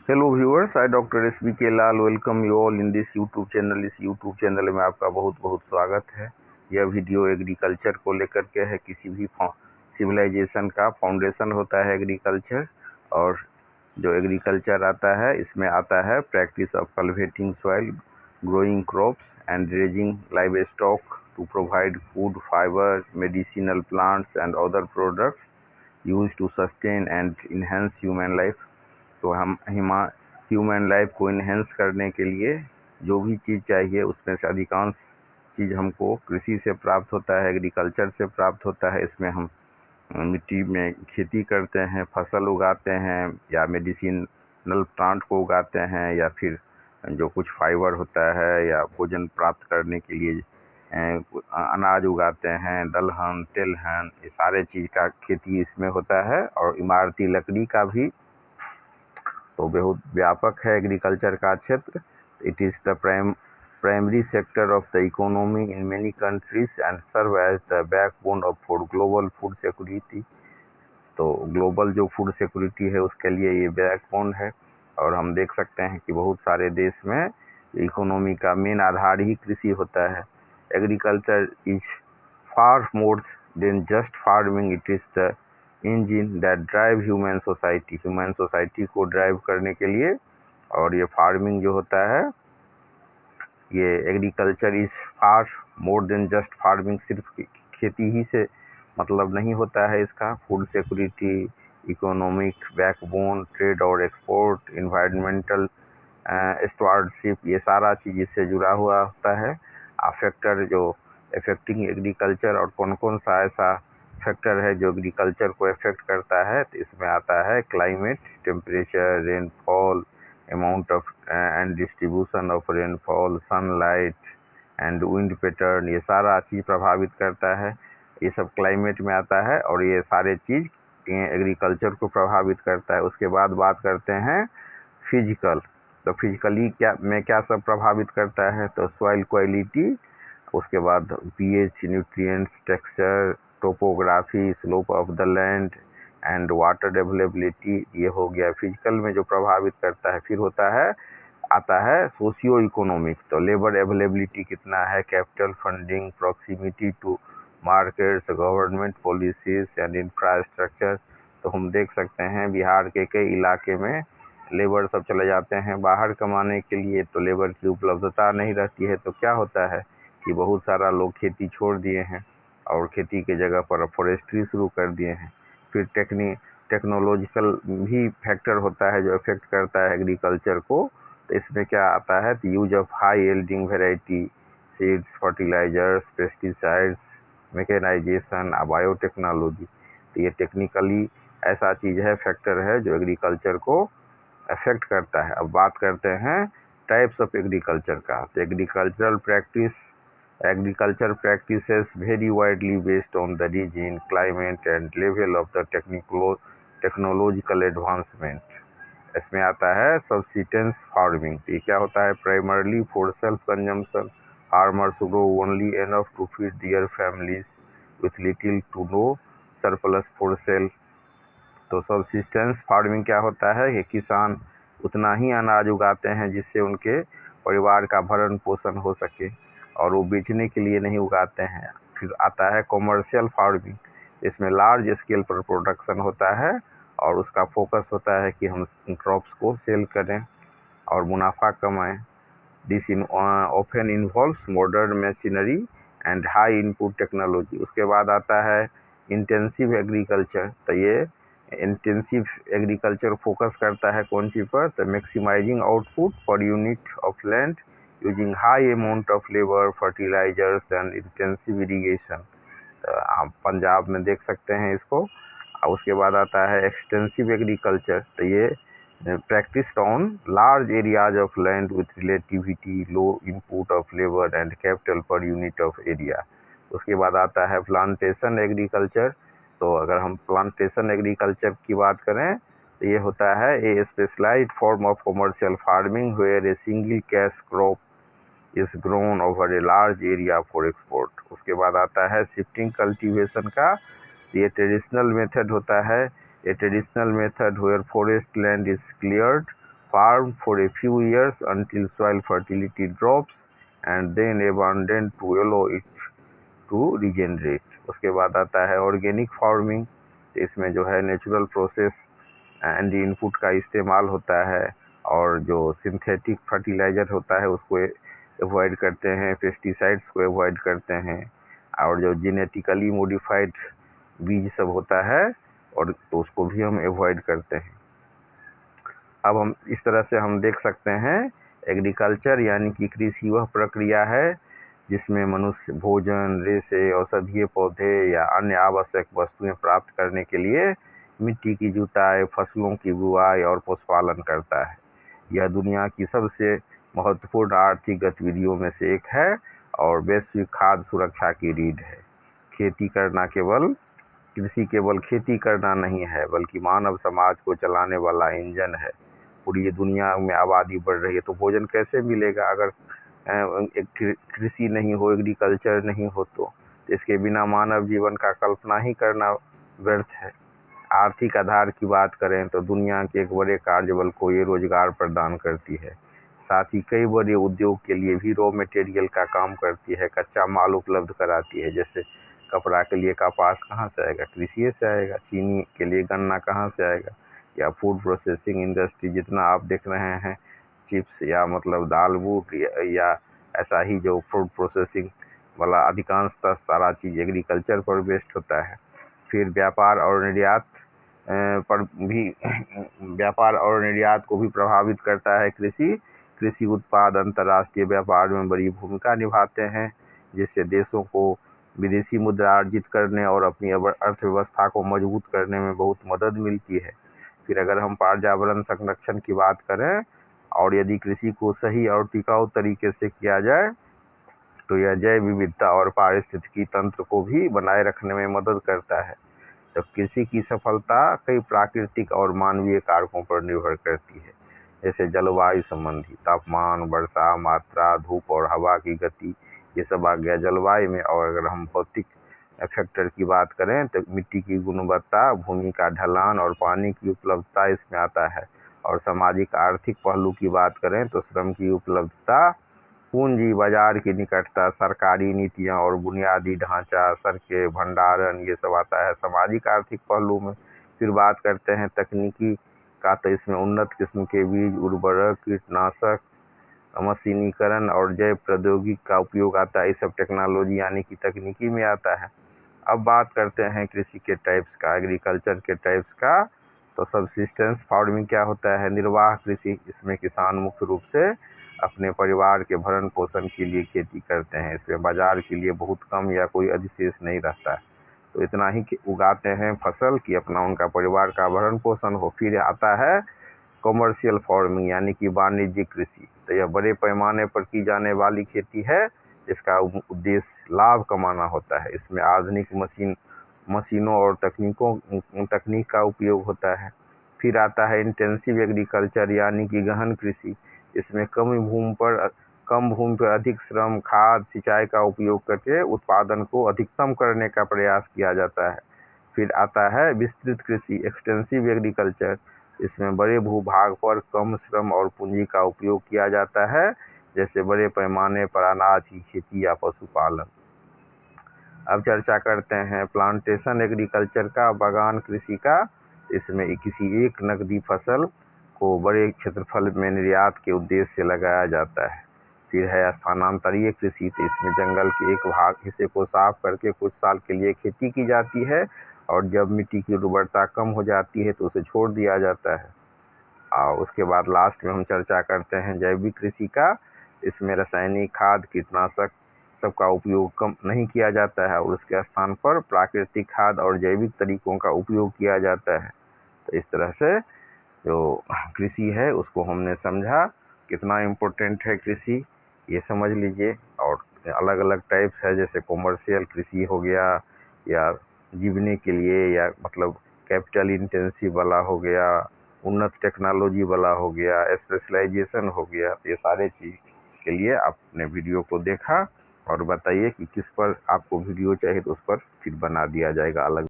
Hello viewers, I doctor SBK Lal welcome you all in this YouTube channel. इस YouTube channel में आपका बहुत बहुत स्वागत है। यह वीडियो एग्रीकल्चर को लेकर के है। किसी भी सिविलाइजेशन का फाउंडेशन होता है एग्रीकल्चर, और जो एग्रीकल्चर आता है इसमें आता है practice of cultivating soil, growing crops and raising livestock to provide food, fibre, medicinal plants and other products use to sustain and enhance human life. तो हम ह्यूमन लाइफ को इन्हेंस करने के लिए जो भी चीज़ चाहिए उसमें से अधिकांश चीज़ हमको कृषि से प्राप्त होता है, एग्रीकल्चर से प्राप्त होता है। इसमें हम मिट्टी में खेती करते हैं, फसल उगाते हैं, या मेडिसिनल प्लांट को उगाते हैं, या फिर जो कुछ फाइबर होता है या भोजन प्राप्त करने के लिए अनाज उगाते हैं, दलहन, तेलहन, ये सारे चीज़ का खेती इसमें होता है। और इमारती लकड़ी का भी तो बहुत व्यापक है एग्रीकल्चर का क्षेत्र। It is the primary sector of the economy in many countries and serve as the backbone of food global food security. तो ग्लोबल जो फूड सिक्योरिटी है उसके लिए ये बैकबोन है। और हम देख सकते हैं कि बहुत सारे देश में इकोनॉमी का मेन आधार ही कृषि होता है। Agriculture is far more than just farming, it is the engine that drive human society को ड्राइव करने के लिए। और ये फार्मिंग जो होता है, ये agriculture is far more than just farming. सिर्फ खेती ही से मतलब नहीं होता है इसका। Food security, economic backbone, trade और एक्सपोर्ट, इन्वायरमेंटल स्टुअर्डशिप, ये सारा चीज़ इससे जुड़ा हुआ होता है। फैक्टर जो अफेक्टिंग एग्रीकल्चर, और कौन कौन सा ऐसा फैक्टर है जो एग्रीकल्चर को अफेक्ट करता है, तो इसमें आता है climate, temperature, rainfall, amount of and distribution of rainfall, sunlight and wind pattern, ये सारा चीज़ प्रभावित करता है। ये सब क्लाइमेट में आता है और ये सारे चीज़ एग्रीकल्चर को प्रभावित करता है। उसके बाद बात करते हैं फिजिकल। तो फिजिकली क्या सब प्रभावित करता है, तो सॉइल क्वालिटी, उसके बाद pH, nutrients, texture, topography, slope of the land and water availability, ये हो गया फिजिकल में जो प्रभावित करता है। फिर आता है सोशियो इकोनॉमिक। तो लेबर अवेलेबिलिटी कितना है, capital funding, proximity to markets, government policies and infrastructure. तो हम देख सकते हैं बिहार के कई इलाके में लेबर सब चले जाते हैं बाहर कमाने के लिए, तो लेबर की उपलब्धता नहीं रहती है। तो क्या होता है कि बहुत सारा लोग खेती छोड़ दिए हैं और खेती के जगह पर फॉरेस्ट्री शुरू कर दिए हैं। फिर टेक्नोलॉजिकल भी फैक्टर होता है जो इफेक्ट करता है एग्रीकल्चर को। तो इसमें क्या आता है, तो use of high yielding variety, seeds, fertilisers, pesticides, mechanisation, biotechnology. तो ये टेक्निकली ऐसा चीज़ है, फैक्टर है जो एग्रीकल्चर को अफेक्ट करता है। अब बात करते हैं टाइप्स ऑफ एग्रीकल्चर का। तो agriculture practices vary widely based on the region, climate and level of the technological advancement. इसमें आता है subsistence farming। ये क्या होता है, primarily for self consumption, farmers grow only enough to feed their families with little to no surplus for sale। तो subsistence farming क्या होता है कि किसान उतना ही अनाज उगाते हैं जिससे उनके परिवार का भरण पोषण हो सके, और वो बेचने के लिए नहीं उगाते हैं। फिर आता है कॉमर्शियल फार्मिंग। इसमें लार्ज स्केल पर प्रोडक्शन होता है और उसका फोकस होता है कि हम क्रॉप्स को सेल करें और मुनाफा कमाएं। This often involves modern machinery and high input technology. उसके बाद आता है इंटेंसिव एग्रीकल्चर। तो ये इंटेंसिव एग्रीकल्चर फोकस करता है कौन सी पर, तो maximising output per unit of land using high amount of labour, fertilisers and intensive irrigation. तो आप पंजाब में देख सकते हैं इसको। उसके बाद आता है एक्सटेंसिव एग्रीकल्चर। तो ये practiced on large areas of land with relatively low input of labor and capital per unit of area। उसके बाद आता है प्लांटेशन एग्रीकल्चर। तो अगर हम प्लांटेशन एग्रीकल्चर की बात करें तो ये होता है a specialised form of commercial farming where a single cash crop is grown over a large area for export. उसके बाद आता है शिफ्टिंग कल्टीवेशन का। ये ट्रेडिशनल मेथड होता है, a traditional method where forest land is cleared farmed for a few years until soil fertility drops and then abandoned to allow it to regenerate. उसके बाद आता है ऑर्गेनिक फार्मिंग। इसमें जो है नेचुरल प्रोसेस एंड इनपुट का इस्तेमाल होता है और जो सिंथेटिक फर्टिलाइज़र होता है उसको अवॉइड करते हैं, पेस्टिसाइड्स को अवॉइड करते हैं और जो जेनेटिकली मॉडिफाइड बीज सब होता है और तो उसको भी हम अवॉइड करते हैं। अब हम इस तरह से हम देख सकते हैं एग्रीकल्चर यानी कि कृषि वह प्रक्रिया है जिसमें मनुष्य भोजन, रेशे, औषधीय पौधे या अन्य आवश्यक वस्तुएं प्राप्त करने के लिए मिट्टी की जुताई, फसलों की बुआई और पशुपालन करता है। यह दुनिया की सबसे महत्वपूर्ण आर्थिक गतिविधियों में से एक है और वैश्विक खाद्य सुरक्षा की रीढ़ है। कृषि केवल खेती करना नहीं है बल्कि मानव समाज को चलाने वाला इंजन है। पूरी दुनिया में आबादी बढ़ रही है तो भोजन कैसे मिलेगा अगर कृषि नहीं हो, एग्रीकल्चर नहीं हो तो इसके बिना मानव जीवन का कल्पना ही करना व्यर्थ है। आर्थिक आधार की बात करें तो दुनिया के एक बड़े कार्यबल को ये रोजगार प्रदान करती है। साथ ही कई बड़े उद्योग के लिए भी रॉ मटेरियल का काम करती है, कच्चा माल उपलब्ध कराती है। जैसे कपड़ा के लिए कपास कहाँ से आएगा? कृषि से आएगा। चीनी के लिए गन्ना कहाँ से आएगा? या फूड प्रोसेसिंग इंडस्ट्री जितना आप देख रहे हैं, चिप्स या मतलब दाल बूट या ऐसा ही जो फूड प्रोसेसिंग वाला अधिकांशतः सारा चीज़ एग्रीकल्चर पर बेस्ड होता है। फिर व्यापार और निर्यात को भी प्रभावित करता है कृषि उत्पाद अंतर्राष्ट्रीय व्यापार में बड़ी भूमिका निभाते हैं, जिससे देशों को विदेशी मुद्रा अर्जित करने और अपनी अर्थव्यवस्था को मजबूत करने में बहुत मदद मिलती है। फिर अगर हम पर्यावरण संरक्षण की बात करें और यदि कृषि को सही और टिकाऊ तरीके से किया जाए तो यह जैव विविधता और पारिस्थितिकी तंत्र को भी बनाए रखने में मदद करता है। तो कृषि की सफलता कई प्राकृतिक और मानवीय कारकों पर निर्भर करती है, जैसे जलवायु संबंधी तापमान, वर्षा मात्रा, धूप और हवा की गति, ये सब आ गया जलवायु में। और अगर हम भौतिक फैक्टर की बात करें तो मिट्टी की गुणवत्ता, भूमि का ढलान और पानी की उपलब्धता इसमें आता है। और सामाजिक आर्थिक पहलू की बात करें तो श्रम की उपलब्धता, पूंजी बाजार की निकटता, सरकारी नीतियां और बुनियादी ढांचा, सड़कें, भंडारण, ये सब आता है सामाजिक आर्थिक पहलू में। फिर बात करते हैं तकनीकी का तो इसमें उन्नत किस्म के बीज, उर्वरक, कीटनाशक, मशीनीकरण और जैव प्रौद्योगिकी का उपयोग आता है। ये सब टेक्नोलॉजी यानी कि तकनीकी में आता है। अब बात करते हैं कृषि के टाइप्स का, एग्रीकल्चर के टाइप्स का। तो सबसिस्टेंस फार्मिंग क्या होता है? निर्वाह कृषि। इसमें किसान मुख्य रूप से अपने परिवार के भरण पोषण के लिए खेती करते हैं। इसमें बाजार के लिए बहुत कम या कोई अधिशेष नहीं रहता है, तो इतना ही उगाते हैं फसल कि अपना उनका परिवार का भरण पोषण हो। फिर आता है कॉमर्शियल फार्मिंग यानी कि वाणिज्यिक कृषि। तो यह बड़े पैमाने पर की जाने वाली खेती है जिसका उद्देश्य लाभ कमाना होता है। इसमें आधुनिक मशीनों और तकनीक का उपयोग होता है। फिर आता है इंटेंसिव एग्रीकल्चर यानी कि गहन कृषि। इसमें कम भूमि पर अधिक श्रम, खाद, सिंचाई का उपयोग करके उत्पादन को अधिकतम करने का प्रयास किया जाता है। फिर आता है विस्तृत कृषि, एक्सटेंसिव एग्रीकल्चर। इसमें बड़े भूभाग पर कम श्रम और पूंजी का उपयोग किया जाता है, जैसे बड़े पैमाने पर अनाज की खेती या पशुपालन। अब चर्चा करते हैं प्लांटेशन एग्रीकल्चर का, बागान कृषि का। इसमें किसी एक नकदी फसल को बड़े क्षेत्रफल में निर्यात के उद्देश्य से लगाया जाता है। फिर है स्थानांतरीय कृषि। तो इसमें जंगल के एक हिस्से को साफ करके कुछ साल के लिए खेती की जाती है और जब मिट्टी की उर्वरता कम हो जाती है तो उसे छोड़ दिया जाता है। और उसके बाद लास्ट में हम चर्चा करते हैं जैविक कृषि का। इसमें रासायनिक खाद, कीटनाशक सबका उपयोग कम नहीं किया जाता है और उसके स्थान पर प्राकृतिक खाद और जैविक तरीकों का उपयोग किया जाता है। तो इस तरह से जो कृषि है उसको हमने समझा, कितना इम्पोर्टेंट है कृषि ये समझ लीजिए। और अलग अलग टाइप्स है, जैसे कॉमर्शियल कृषि हो गया या जीवने के लिए या मतलब कैपिटल इंटेंसिव वाला हो गया, उन्नत टेक्नोलॉजी वाला हो गया, स्पेशलाइजेशन हो गया। ये सारे चीज़ के लिए आपने वीडियो को देखा और बताइए कि किस पर आपको वीडियो चाहिए तो उस पर फिर बना दिया जाएगा अलग।